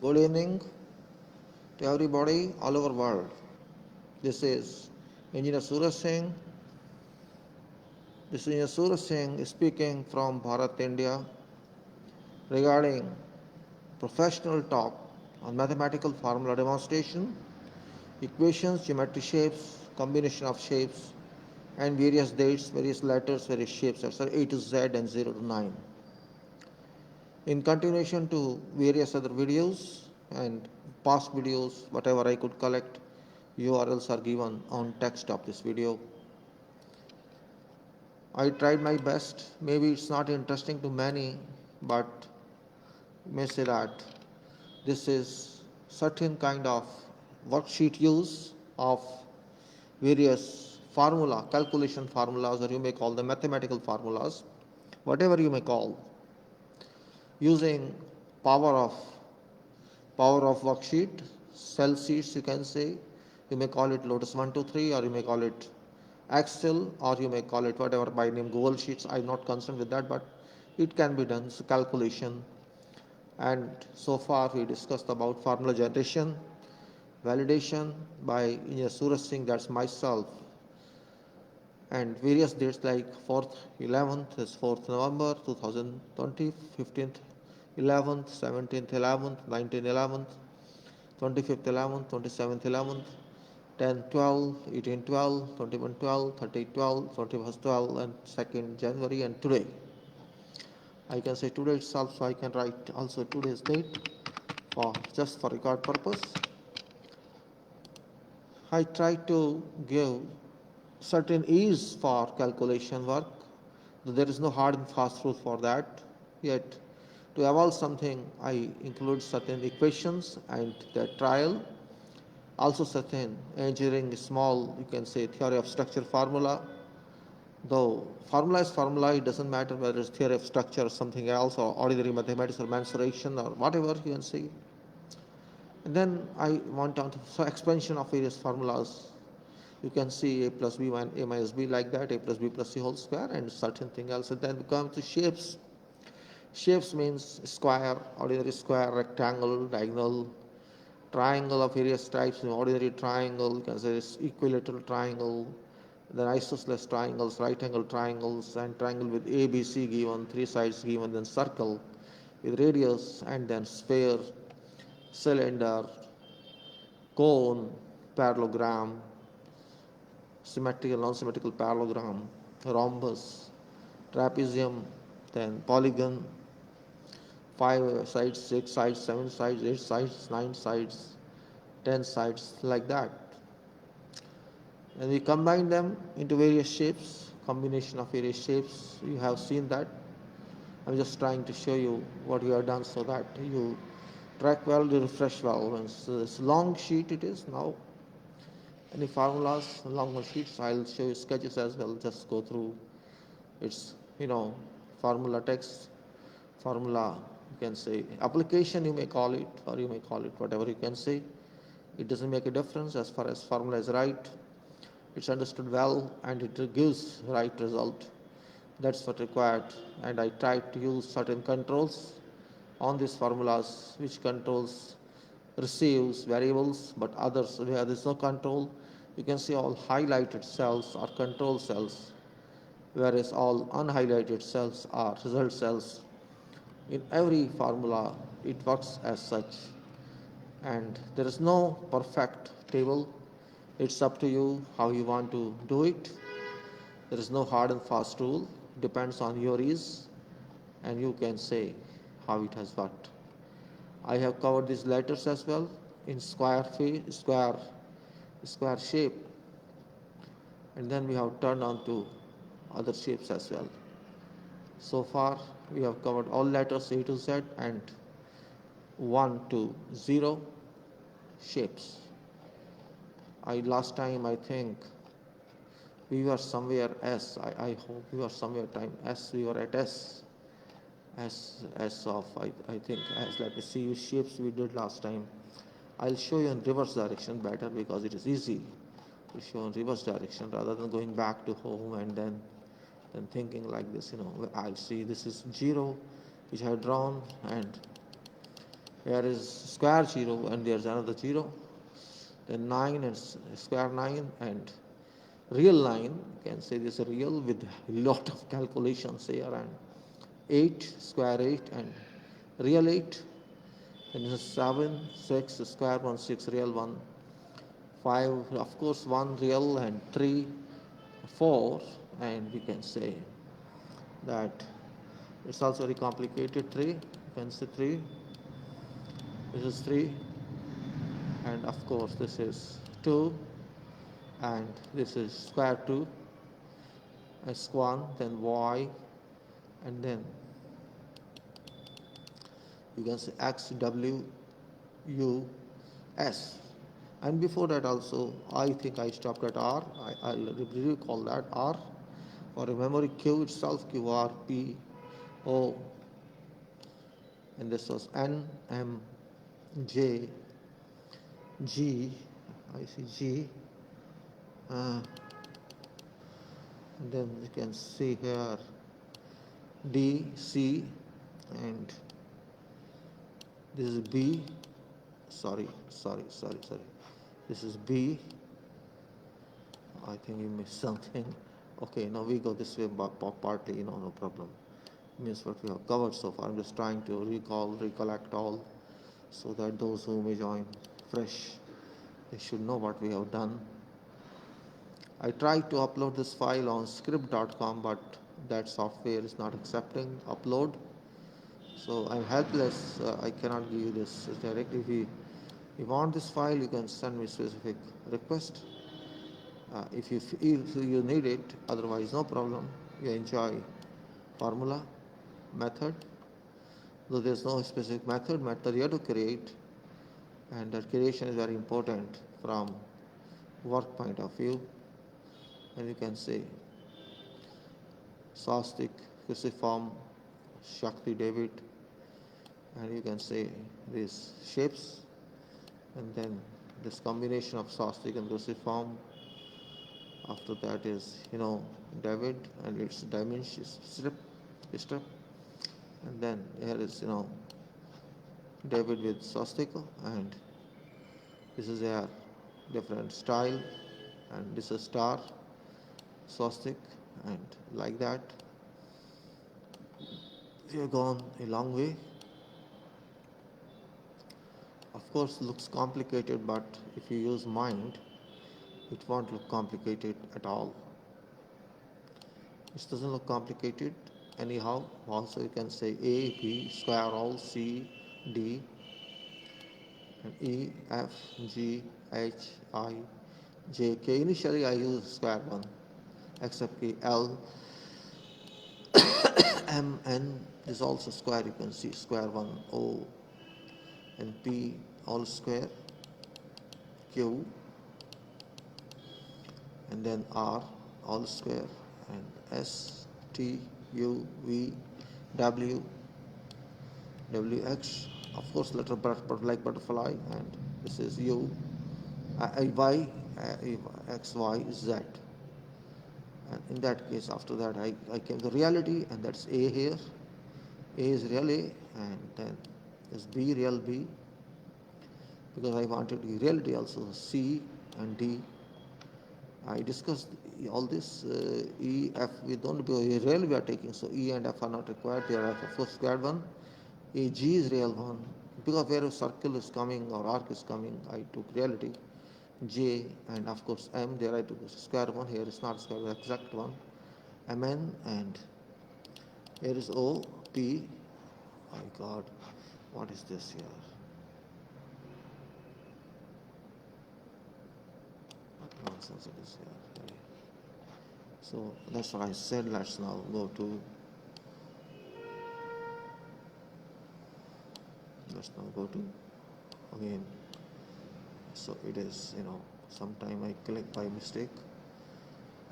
Good evening to everybody all over the world. This is Engineer Suraj Singh. This is Engineer Suraj Singh speaking from Bharat, India regarding professional talk on mathematical formula demonstration, equations, geometry shapes, combination of shapes, and various dates, various letters, various shapes, etc. A to Z and 0 to 9. In continuation to various other videos and past videos, whatever I could collect, URLs are given on text of this video. I tried my best. Maybe it's not interesting to many, but you may say that this is certain kind of worksheet use of various formula, calculation formulas, or you may call them mathematical formulas, whatever you may call, using power of worksheet, cell sheets you can say, you may call it Lotus 123 or you may call it Excel or you may call it whatever by name Google Sheets. I'm not concerned with that, but it can be done. So calculation, and so far we discussed about formula generation, validation by Engineer Suraj Singh, that's myself, and various dates like 4th 11th is 4th November 2020, 15th 11th, 17th 11th, 19th 11th, 25th 11th, 27th 11th, 10 12, 18 12, 21 12, 30 12, 21st 12, and 2nd January, and today. I can say today itself, so I can write also today's date for just for record purpose. I try to give certain ease for calculation work. There is no hard and fast rule for that. Yet, to evolve something, I include certain equations and their trial. Also certain engineering small, you can say, theory of structure formula. Though formula is formula, it doesn't matter whether it's theory of structure or something else, or ordinary mathematics or mensuration or whatever you can say. And then I want on to so expansion of various formulas. You can see a plus b minus a minus b like that, a plus b plus c whole square, and certain thing else. And then we come to shapes. Shapes means square, ordinary square, rectangle, diagonal, triangle of various types, ordinary triangle, you can say equilateral triangle, then isosceles triangles, right angle triangles, and triangle with ABC given, three sides given, then circle with radius, and then sphere, cylinder, cone, parallelogram, symmetrical, non-symmetrical parallelogram, rhombus, trapezium, then polygon, 5 sides, 6 sides, 7 sides, 8 sides, 9 sides, 10 sides, like that. And we combine them into various shapes, combination of various shapes. You have seen that. I'm just trying to show you what we have done so that you track well, you refresh well. And so this long sheet it is now. Any formulas, longer sheets, I'll show you sketches as well. Just go through its, formula text, formula, you can say application, you may call it, or you may call it whatever you can say. It doesn't make a difference as far as formula is right. It's understood well and it gives right result. That's what required. And I tried to use certain controls on these formulas, which controls receives variables, but others where there is no control, you can see all highlighted cells are control cells, whereas all unhighlighted cells are result cells. In every formula, it works as such, and there is no perfect table. It's up to you how you want to do it. There is no hard and fast rule. Depends on your ease, and you can say how it has worked. I have covered these letters as well in square shape, and then we have turned on to other shapes as well. So far we have covered all letters A to Z and 1 to 0 shapes. Last time I think we were somewhere S. I hope we were somewhere time S. We were at S of I think S. Let me see which shapes we did last time. I'll show you in reverse direction better because it is easy to show in reverse direction rather than going back to home and then thinking like this. I'll see this is 0 which I have drawn, and Here is square 0 and there's another 0. Then 9 and square 9 and real 9. You can say this real with a lot of calculations here, and 8 square 8 and real 8. Then this is 7 6 square 1 6 real 1 5 of course 1 real and 3 4, and we can say that it's also very complicated. 3, you can say 3, this is 3, and of course this is 2, and this is square 2 x1, then y, and then you can say x w u s, and before that also I think I stopped at r. I'll recall that r for a memory q itself, q r p o, and this was n m j g, I see g, and then you can see here d c, and this is b, sorry, this is b, I think you missed something. Okay, now we go this way partly, no problem. Means what we have covered so far. I'm just trying to recollect all, so that those who may join fresh, they should know what we have done. I tried to upload this file on script.com, but that software is not accepting upload. So I'm helpless. I cannot give you this directly. If you want this file, you can send me specific request. If you need it, otherwise no problem. You enjoy formula, method. Though there's no specific method you have to create, and that creation is very important from work point of view. And you can say swastik, cruciform, Shakti David, and you can say these shapes, and then this combination of swastik and cruciform. After that is David and its dimensions strip, and then here is David with swastika, and this is a different style, and this is star, swastik, and like that. We have gone a long way. Of course, looks complicated, but if you use mind, it won't look complicated at all. This doesn't look complicated anyhow. Also, you can say A, B, square all, C, D, and E, F, G, H, I, J, K. Initially, I used square one, except K, L, M, N is also square. You can see square one, O, and P all square, Q, and then R all square, and S, T, U, V, W, WX, of course letter like butterfly, and this is U, Y, X, Y, Z. And in that case, after that I came to reality, and that's A here. A is real A, and then is B, real B, because I wanted reality also, C and D. I discussed all this. E, F, we don't be real we are taking, so E and F are not required. They are of course squared one. A, G is real one, because where a circle is coming or arc is coming, I took reality. J, and of course M, there I took square one. Here is not square, exact one. Mn, and here is O, P. My God, what is this here? What nonsense it is here. So that's what I said. Let's now go to. Let's now go to again. So it is, sometime I click by mistake,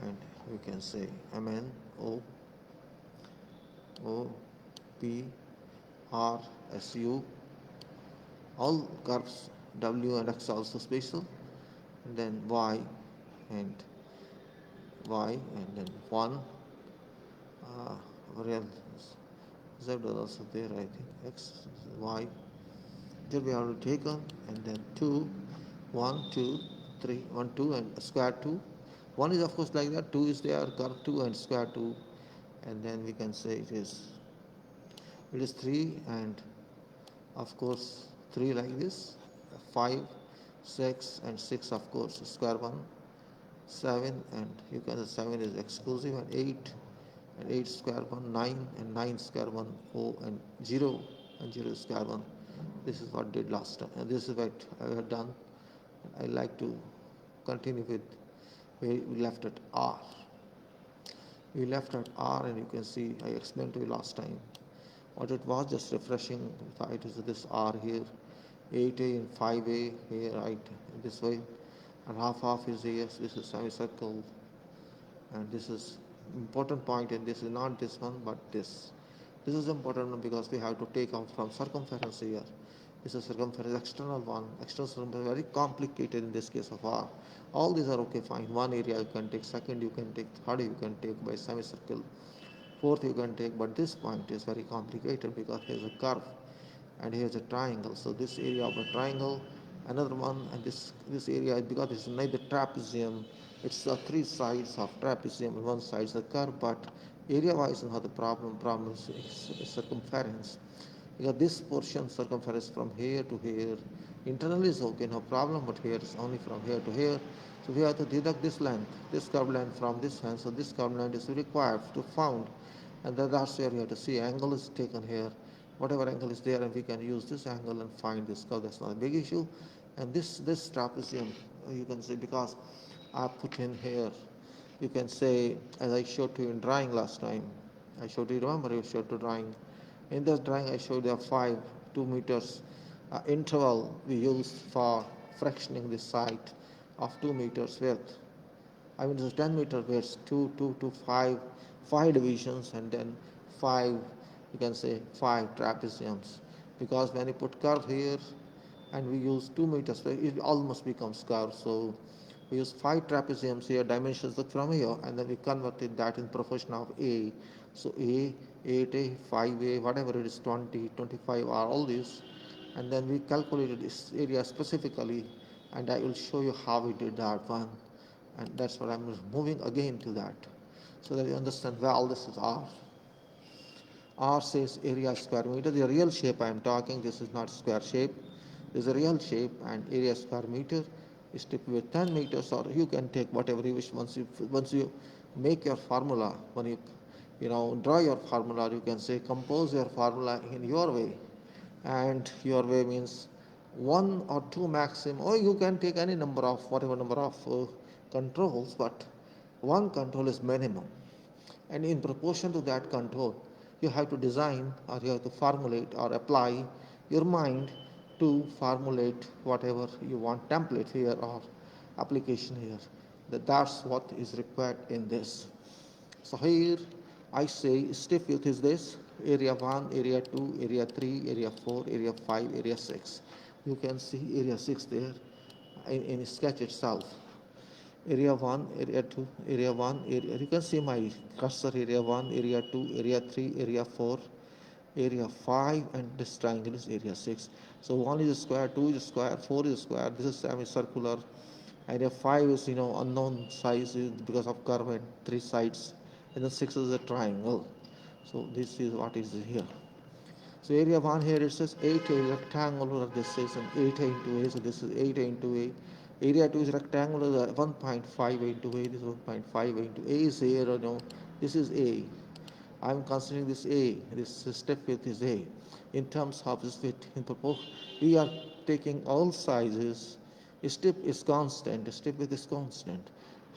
and we can say Mn, O, P, R, S, U, all curves, W and X also special, and then Y, and then 1, real Z was also there, I think, X, Y, Then we have to take on, and then 2, 1, 2, 3, 1, 2, and square 2. 1 is of course like that, 2 is there, curve 2 and square 2, and then we can say it is 3, and of course 3 like this, 5, 6, and 6 of course square 1, 7, and you can say 7 is exclusive, and 8, and 8 square 1, 9, and 9 square 1, 0, and 0, and 0 square 1. This is what I did last time, and this is what I have done. I like to continue with where we left at R. We left at R, and you can see I explained to you last time what it was, just refreshing. It is this R here, 8A and 5A here, right, this way, and half is here. So this is semicircle, and this is important point, and this is not this one but this. This is important one because we have to take out from circumference here. This is circumference, external one, external circumference, very complicated in this case of R. All these are okay, fine. One area you can take, second you can take, third you can take by semicircle, fourth you can take, but this point is very complicated because here is a curve and here is a triangle. So this area of a triangle, another one, and this area, because it's neither trapezium, it's three sides of trapezium, one side is a curve, but area wise not the problem is circumference, because this portion circumference from here to here internally is okay, no problem, but here is only from here to here. So we have to deduct this length, this curved length from this length. So this curved length is required to found, and that's where you have to see angle is taken here, whatever angle is there, and we can use this angle and find this curve. That's not a big issue. And this trapezium, you can say, because I put in here, you can say, as I showed to you in drawing last time, I showed you, remember you showed to drawing. In this drawing I showed you a 2 meters interval we used for fractioning this site of 2 meters width. I mean, it's 10 meter width, 2 to 5 divisions, and then 5, you can say 5 trapeziums. Because when you put curve here and we use 2 meters, it almost becomes curve. So we use 5 trapeziums here, dimensions look from here, and then we converted that in proportion of A. So A, 8A, 5A, whatever it is, 20, 25 are all these. And then we calculated this area specifically, and I will show you how we did that one. And that's what I'm moving again to that, so that you understand well this is R. R says area square meter. The real shape I am talking, this is not square shape. This is a real shape, and area square meter is typically with 10 meters, or you can take whatever you wish. Once you make your formula, when you draw your formula, you can say compose your formula in your way, and your way means 1 or 2 maximum, or you can take any number of whatever number of controls, but one control is minimum, and in proportion to that control you have to design, or you have to formulate or apply your mind to formulate whatever you want, template here or application here. That's what is required in this. So here I say stiff width is this: area 1, area 2, area 3, area 4, area 5, area 6. You can see area 6 there in sketch itself. Area 1, area 2, area 1, area, you can see my cursor, area 1, area 2, area 3, area 4, area 5, and this triangle is area 6. So 1 is a square, 2 is a square, 4 is a square, this is semicircular, area 5 is unknown size because of curve and 3 sides, and then 6 is a triangle. So this is what is here. So area 1 here, it says 8A rectangular, this is an 8A into A, so this is 8A into A. Area 2 is rectangular, 1.5 into A, this is 1.5 into A is here, this is A. I'm considering this A, this step width is A. In terms of this width, in proportion, we are taking all sizes. Step is constant, step width is constant.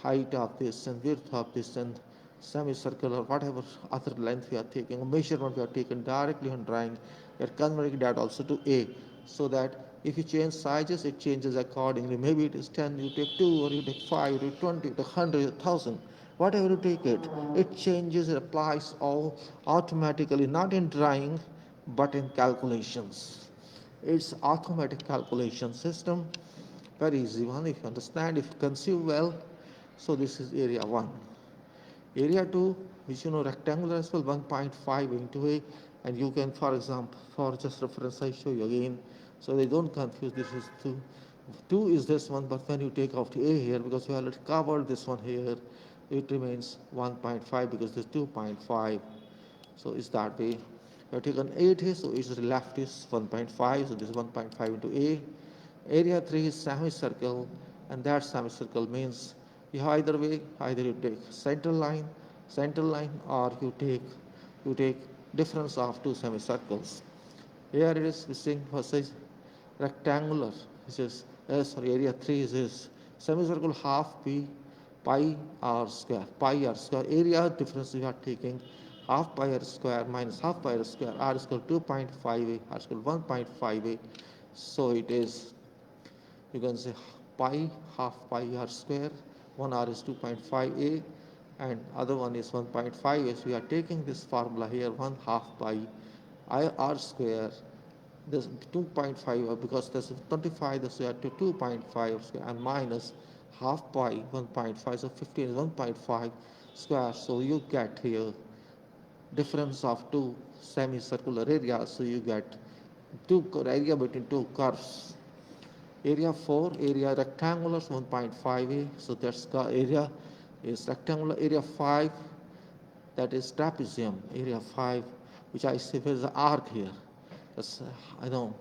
Height of this and width of this and semicircular, whatever other length we are taking, measurement we are taking directly on drawing, we are converting that also to A, so that if you change sizes, it changes accordingly. Maybe it is 10, you take 2, or you take 5, you take 20, you take 100, 1,000. Whatever you take it changes, it applies all automatically, not in drawing, but in calculations. It's automatic calculation system, very easy one if you understand, if you conceive well. So this is area 1. Area 2, which rectangular as well, 1.5 into A, and you can, for example, for just reference I show you again, So they don't confuse, this is 2. 2 is this one, but when you take out a here, because we already covered this one here, it remains 1.5 because this 2.5. So it's that way. We have taken 8 here, so it's left is 1.5, so this is 1.5 into A. Area 3 is semicircle, and that semicircle means you either way, either you take center line, or you take difference of two semicircles. Here it is distinct versus rectangular, which is area 3 is this semicircle half p pi r square. Pi r square area difference we are taking half pi r square minus half pi r square, r is equal to 2.5a, r is equal to 1.5a. So it is, you can say pi half pi r square, one r is 2.5a and other one is 1.5a. So we are taking this formula here, 1 half pi I r square, this 2.5 because this is 25, this we are to 2.5 square and minus half pi 1.5, so 15 is 1.5 square. So you get here difference of two semicircular areas, so you get two area between two curves. Area 4, area rectangular is 1.5a, so that's the area is rectangular. Area 5, that is trapezium, area 5, which I say is the arc here. That's, I know,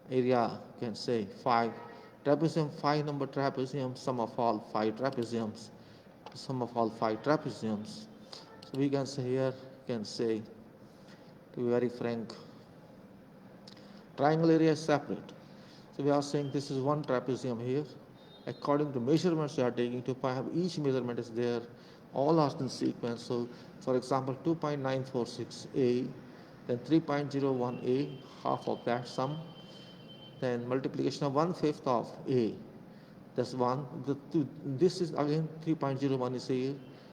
area you can say 5. Trapezium, 5 number trapezium, sum of all 5 trapeziums, sum of all 5 trapeziums. So we can say here, you can say, to be very frank, triangle area is separate. So we are saying this is one trapezium here. According to measurements we are taking, to have each measurement is there, all are in sequence. So for example 2.946a, then 3.01a, half of that sum, then multiplication of 1/5 of a, that's 1. This is again 3.01 is a,